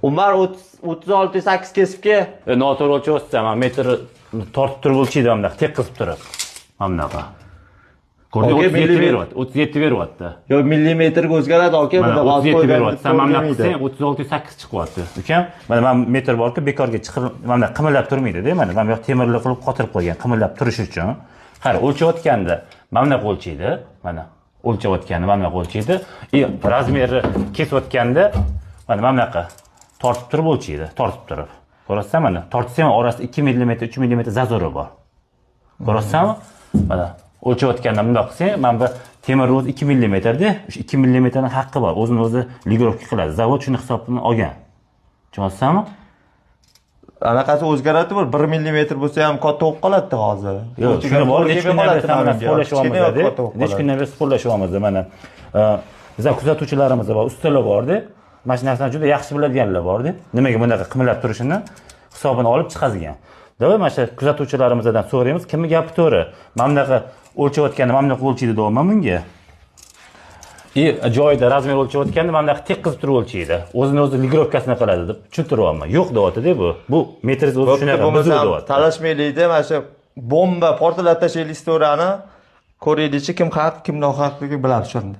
Umar 36.8 kesibga. Noto'g'ri o'lchyapsiz, men metr tortib turib o'lchaydi mana bunaqa, tek qilib turib. Mana bunaqa. Ko'rding, 37 beryapti, 37 beryapti. Yo, millimetrga o'zgaradi aka, mana 37 beryapti. Sen mana bunaqa qilsang 36.8 chiqyapti. Ukam, mana metr borku, bekorga chiqib, mana qimillab turmaydi-da, mana bu yoq temirli qilib qotirib qo'ygan, qimillab turish uchun. Qara, o'lchayotganda mana bunaqa o'lchaydi, mana. O'lchayotganda mana bunaqa o'lchaydi. Razmeri kesayotganda mana bunaqa tortib turib o'lchaydi, tortib turib. Ko'rasizmi mana? Tortsam orasida 2 mm, 3 mm zazori bor. Ko'rasizmi? Mana o'lchayotganda bundoq qilsang, mana bu temir o'zi 2 mm da, o'sha 2 mm ning haqqi bor. O'zini o'zi ligirovka qiladi. Zavod shuni hisobini olgan. Tushunyapsizmi? Anaqasi o'zgaradi, 1 mm bo'lsa ham katta bo'lib qoladi hozir. Yo'q, shuni bor, hech kundan beri sporlashyapmiz-da. Hech kundan beri sporlashyapmiz mana. Bizlar kuzatuvchilarimiz bor, ustalar bor-da. Mana shu narsani juda yaxshi biladiganlar bor-da. Nimaga bunaqa qimillab turishini hisobini olib chiqazgan. Davay mana shu kuzatuvchilarimizdan so'raymiz, kimning gapi to'g'ri? Mana bunaqa o'lchayotganda mana bunaqa o'lchaydi deyapman bunga. Joyida razmer o'lchayotganda mana bunaqa tek qilib turib o'lchaydi. O'zini o'zi ligirovkasini qiladi deb tushuntiryapman. Yo'q deyapti-da bu. Bu metringiz o'zi shunaqa buzuq deyapti. Talashmaylikda mana shu bomba portlatib tashlaylik istoriyani ko'raylikchi, kim haq, kim nohaqligi biladi shunda.